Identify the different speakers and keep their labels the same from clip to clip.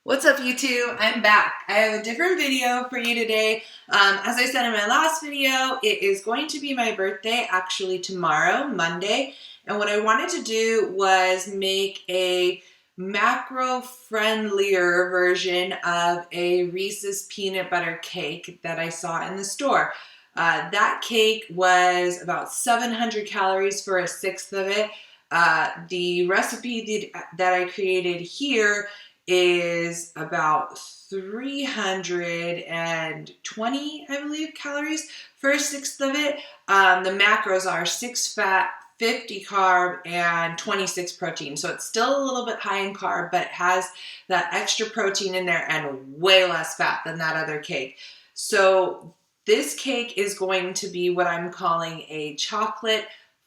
Speaker 1: What's up YouTube? I'm back. I have a different video for you today. As I said in my last video, it is going to be my birthday actually tomorrow, Monday. And what I wanted to do was make a macro-friendlier version of a Reese's peanut butter cake that I saw in the store. That cake was about 700 calories for a sixth of it. The recipe that I created here is about 320, I believe, calories for a sixth of it. The macros are 6 fat, 50 carb, and 26 protein. So it's still a little bit high in carb, but it has that extra protein in there and way less fat than that other cake. So this cake is going to be what I'm calling a chocolate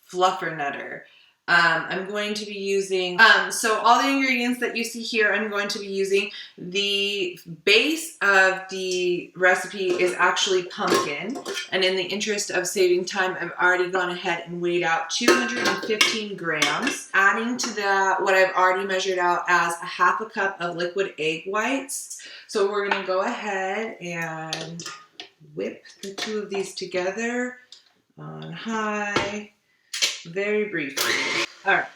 Speaker 1: Fluffer-Nutter. I'm going to be using, so all the ingredients that you see here, I'm going to be using. The base of the recipe is actually pumpkin, and in the interest of saving time, I've already gone ahead and weighed out 215 grams. Adding to that, what I've already measured out as a half a cup of liquid egg whites. So we're going to go ahead and whip the two of these together on high. Very briefly. All right.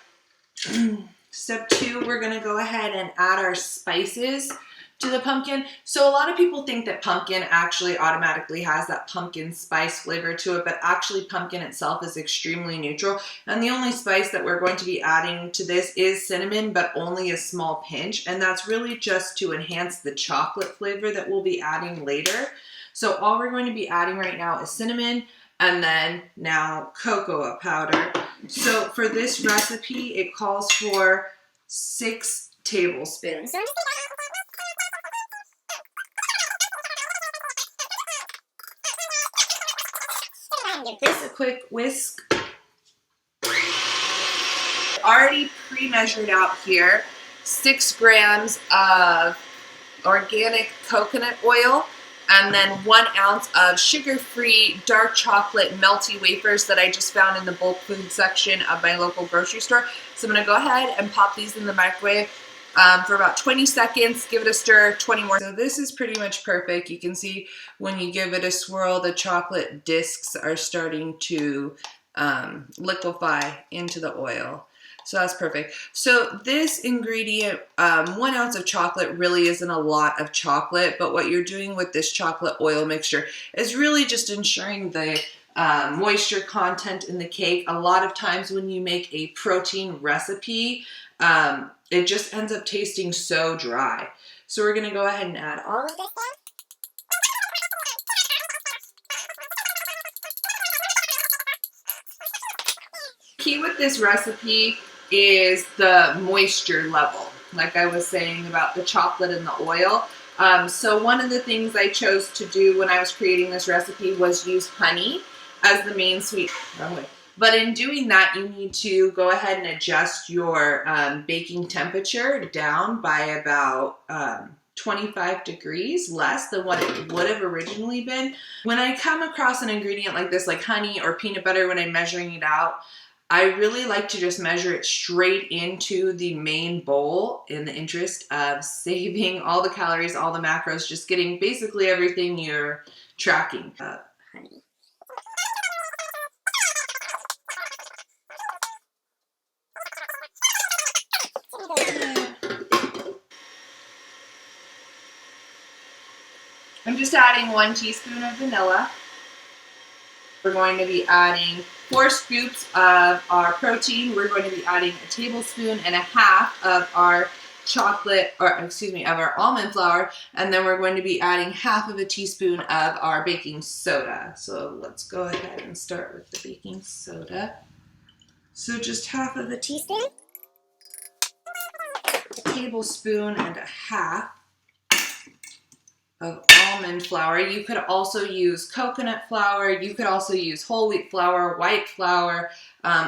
Speaker 1: Step 2, we're going to go ahead and add our spices to the pumpkin. So a lot of people think that pumpkin actually automatically has that pumpkin spice flavor to it, but actually pumpkin itself is extremely neutral. And the only spice that we're going to be adding to this is cinnamon, but only a small pinch. And that's really just to enhance the chocolate flavor that we'll be adding later. So all we're going to be adding right now is cinnamon, and then now cocoa powder. So for this recipe, it calls for 6 tablespoons. Give this a quick whisk. Already pre-measured out here, 6 grams of organic coconut oil, and then 1 ounce of sugar-free dark chocolate melty wafers that I just found in the bulk food section of my local grocery store. So I'm going to go ahead and pop these in the microwave for about 20 seconds, give it a stir, 20 more. So this is pretty much perfect. You can see when you give it a swirl, the chocolate discs are starting to liquefy into the oil. So that's perfect. So this ingredient, 1 ounce of chocolate really isn't a lot of chocolate, but what you're doing with this chocolate oil mixture is really just ensuring the moisture content in the cake. A lot of times when you make a protein recipe, it just ends up tasting so dry. So we're gonna go ahead and add all of this. Key with this recipe is the moisture level, like I was saying about the chocolate and the oil. So one of the things I chose to do when I was creating this recipe was use honey as the main sweet. But in doing that, you need to go ahead and adjust your baking temperature down by about 25 degrees less than what it would have originally been. When I come across an ingredient like this, like honey or peanut butter, when I'm measuring it out, I really like to just measure it straight into the main bowl in the interest of saving all the calories, all the macros, just getting basically everything you're tracking. Honey. I'm just adding 1 teaspoon of vanilla. We're going to be adding 4 scoops of our protein. We're going to be adding 1.5 tablespoons of our of our almond flour, and then we're going to be adding 1/2 teaspoon of our baking soda. So let's go ahead and start with the baking soda. So just 1/2 teaspoon, 1 tablespoon and 1/2 of almond flour. You could also use coconut flour. You could also use whole wheat flour, white flour.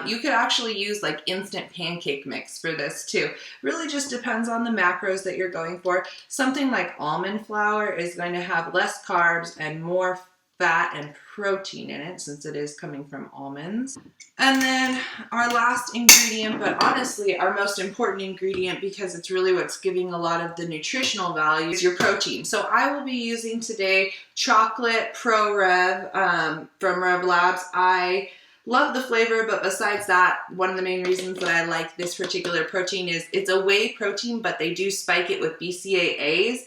Speaker 1: You could actually use like instant pancake mix for this too. Really just depends on the macros that you're going for. Something like almond flour is going to have less carbs and more fat and protein in it since it is coming from almonds. And then our last ingredient, but honestly our most important ingredient because it's really what's giving a lot of the nutritional value, is your protein. So I will be using today chocolate ProRev from Rev Labs. I love the flavor, but besides that, one of the main reasons that I like this particular protein is it's a whey protein, but they do spike it with BCAAs.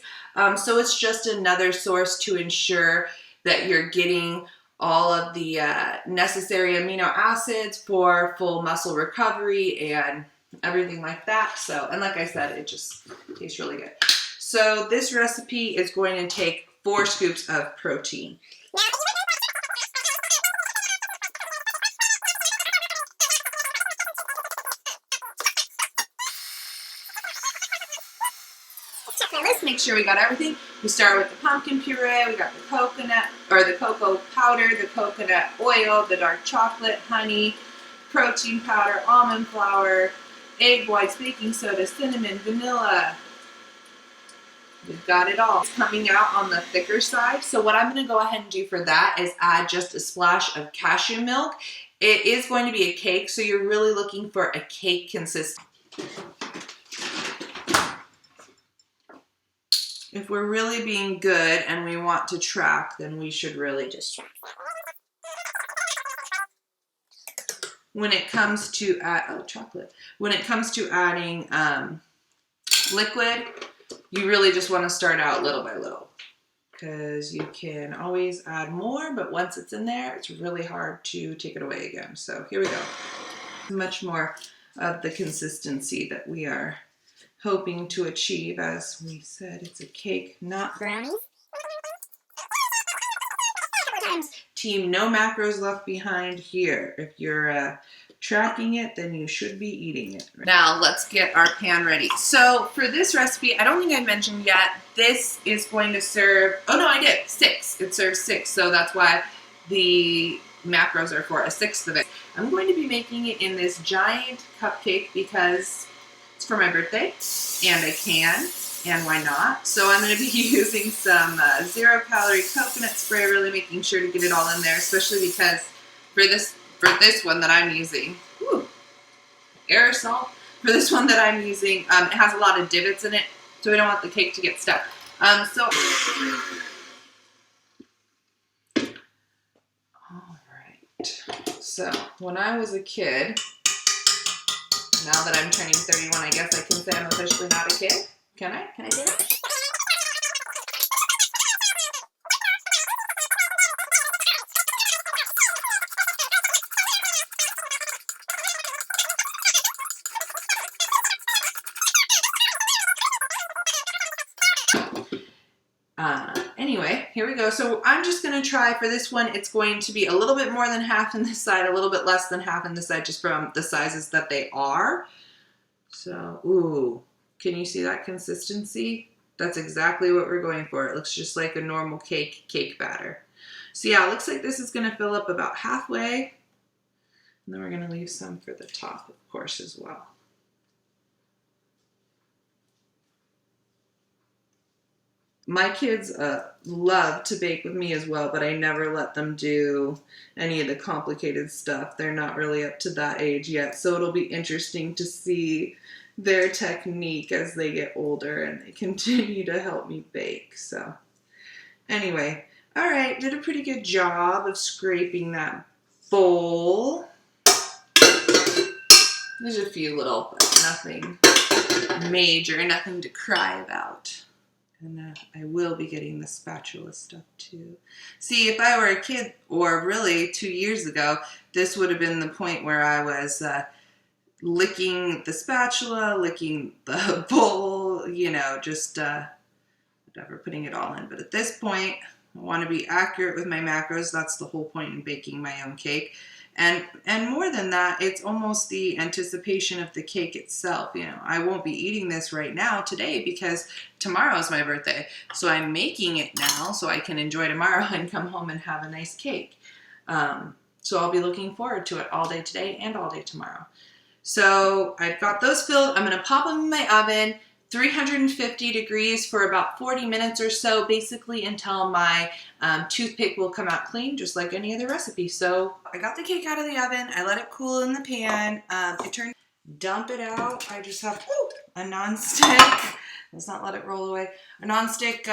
Speaker 1: So it's just another source to ensure that you're getting all of the necessary amino acids for full muscle recovery and everything like that. So, and like I said, it just tastes really good. So this recipe is going to take 4 scoops of protein. Let's make sure we got everything. We start with the pumpkin puree, we got the coconut, or the cocoa powder, the coconut oil, the dark chocolate, honey, protein powder, almond flour, egg whites, baking soda, cinnamon, vanilla. We've got it all. It's coming out on the thicker side. So what I'm going to go ahead and do for that is add just a splash of cashew milk. It is going to be a cake, so you're really looking for a cake consistency. If we're really being good and we want to track, then we should really just track. When it comes to when it comes to adding liquid, you really just want to start out little by little because you can always add more, but once it's in there, it's really hard to take it away again. So here we go. Much more of the consistency that we are hoping to achieve. As we said, it's a cake, not brownies. Team, no macros left behind here. If you're tracking it, then you should be eating it. Now let's get our pan ready. So for this recipe, I don't think I mentioned yet, this is going to serve, oh no, I did, 6. It serves 6, so that's why the macros are for a 1/6 of it. I'm going to be making it in this giant cupcake because it's for my birthday, and I can, and why not? So I'm going to be using some 0-calorie coconut spray, really making sure to get it all in there, especially because for this one that I'm using, aerosol, for this one that I'm using, it has a lot of divots in it, so we don't want the cake to get stuck. All right, so when I was a kid, now that I'm turning 31, I guess I can say I'm officially not a kid. Can I? Can I say that? Anyway, here we go. So I'm just going to try for this one. It's going to be a little bit more than half in this side, a little bit less than half in this side, just from the sizes that they are. So, ooh, can you see that consistency? That's exactly what we're going for. It looks just like a normal cake batter. So yeah, it looks like this is going to fill up about halfway. And then we're going to leave some for the top, of course, as well. My kids love to bake with me as well, but I never let them do any of the complicated stuff. They're not really up to that age yet, so it'll be interesting to see their technique as they get older and they continue to help me bake. So anyway, all right, did a pretty good job of scraping that bowl. There's a few little, but nothing major, nothing to cry about. And I will be getting the spatula stuff too. See, if I were a kid, or really 2 years ago, this would have been the point where I was licking the spatula, licking the bowl, you know, just whatever, putting it all in. But at this point, I want to be accurate with my macros. That's the whole point in baking my own cake. And more than that, it's almost the anticipation of the cake itself. You know, I won't be eating this right now today because tomorrow is my birthday. So I'm making it now so I can enjoy tomorrow and come home and have a nice cake. So I'll be looking forward to it all day today and all day tomorrow. So I've got those filled. I'm going to pop them in my oven, 350 degrees for about 40 minutes or so, basically until my toothpick will come out clean, just like any other recipe. So I got the cake out of the oven. I let it cool in the pan. Dump it out. I just have a non-stick. Let's not let it roll away. A non-stick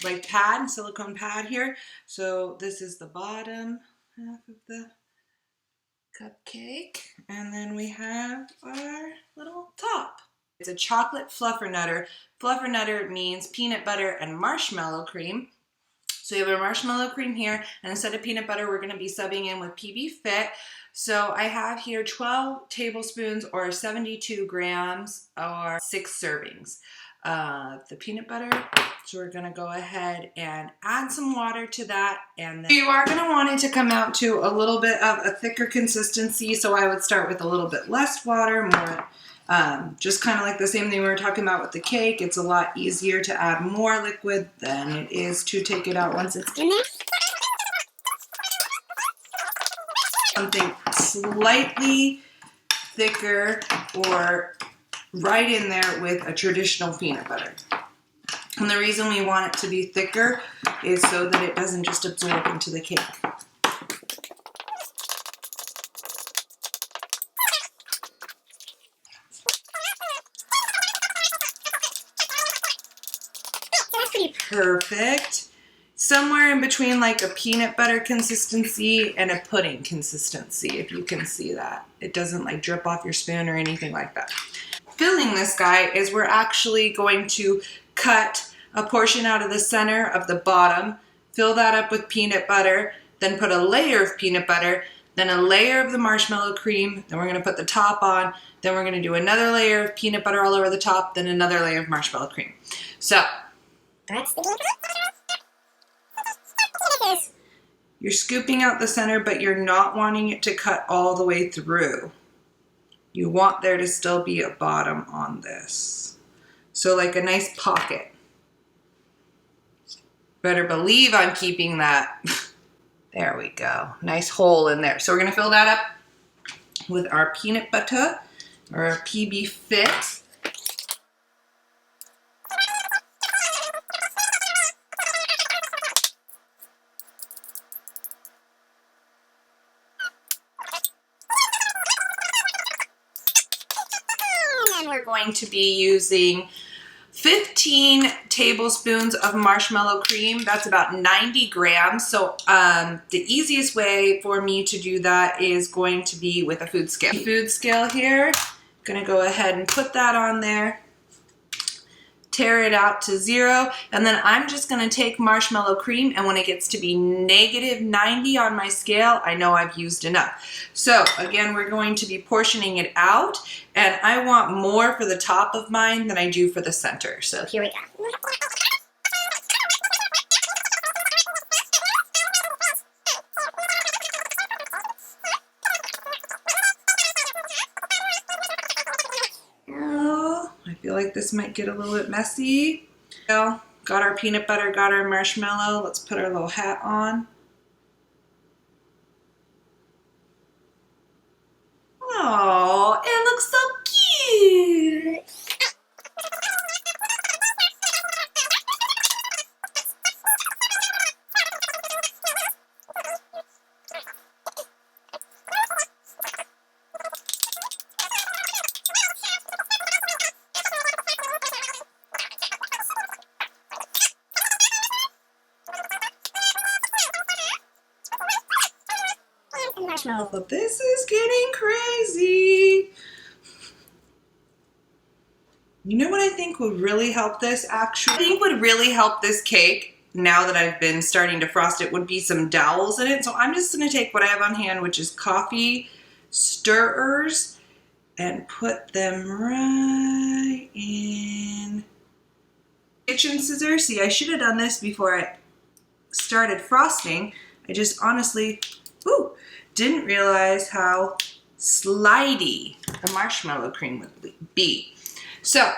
Speaker 1: like pad, silicone pad here. So this is the bottom half of the cupcake, and then we have our little top. It's a chocolate Fluffer-Nutter. Fluffer-Nutter means peanut butter and marshmallow cream. So you have a marshmallow cream here, and instead of peanut butter, we're going to be subbing in with PB-Fit. So I have here 12 tablespoons or 72 grams or 6 servings of the peanut butter. So we're going to go ahead and add some water to that. And then you are going to want it to come out to a little bit of a thicker consistency. So I would start with a little bit less water, more just kind of like the same thing we were talking about with the cake. It's a lot easier to add more liquid than it is to take it out once it's in there. Something slightly thicker or right in there with a traditional peanut butter. And the reason we want it to be thicker is so that it doesn't just absorb into the cake. Perfect. Somewhere in between like a peanut butter consistency and a pudding consistency, if you can see that. It doesn't like drip off your spoon or anything like that. Filling this guy is we're actually going to cut a portion out of the center of the bottom, fill that up with peanut butter, then put a layer of peanut butter, then a layer of the marshmallow cream, then we're going to put the top on, then we're going to do another layer of peanut butter all over the top, then another layer of marshmallow cream. So you're scooping out the center, but you're not wanting it to cut all the way through. You want there to still be a bottom on this. So like a nice pocket. Better believe I'm keeping that. There we go. Nice hole in there. So we're going to fill that up with our peanut butter or our PB-Fit. We're going to be using 15 tablespoons of marshmallow cream. That's about 90 grams. So the easiest way for me to do that is going to be with a food scale. Food scale here. I'm going to go ahead and put that on there. Tear it out to 0, and then I'm just going to take marshmallow cream, and when it gets to be -90 on my scale, I know I've used enough. So again, we're going to be portioning it out, and I want more for the top of mine than I do for the center. So here we go. I feel like this might get a little bit messy. Well, got our peanut butter, got our marshmallow. Let's put our little hat on. Oh, it looks so cute. But this is getting crazy. You know what I think would really help this actually? I think would really help this cake, now that I've been starting to frost it, would be some dowels in it. So I'm just going to take what I have on hand, which is coffee stirrers, and put them right in. Kitchen scissors. See, I should have done this before I started frosting. I just honestly, didn't realize how slidey the marshmallow cream would be. So,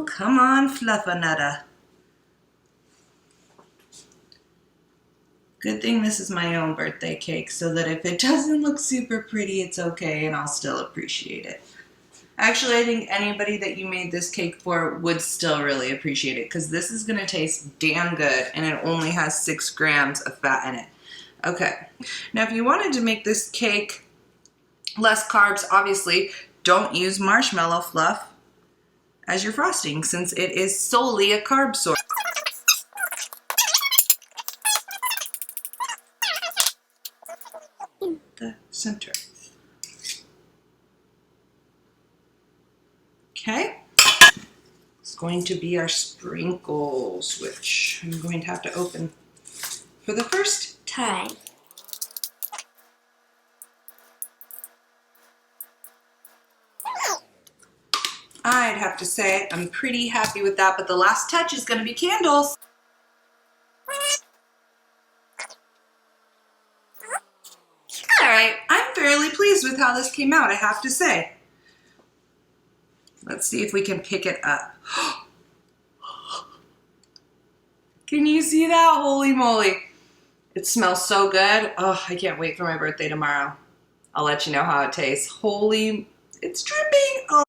Speaker 1: come on, FlufferNutter. Good thing this is my own birthday cake, so that if it doesn't look super pretty, it's okay and I'll still appreciate it. Actually, I think anybody that you made this cake for would still really appreciate it, because this is going to taste damn good, and it only has 6 grams of fat in it. Okay, now if you wanted to make this cake less carbs, obviously, don't use marshmallow fluff as your frosting, since it is solely a carb source. The center. Okay, it's going to be our sprinkles, which I'm going to have to open for the first time. I'd have to say I'm pretty happy with that, but the last touch is going to be candles. All right, I'm fairly pleased with how this came out, I have to say. Let's see if we can pick it up. Can you see that? Holy moly. It smells so good. Oh, I can't wait for my birthday tomorrow. I'll let you know how it tastes. Holy, it's dripping. Oh.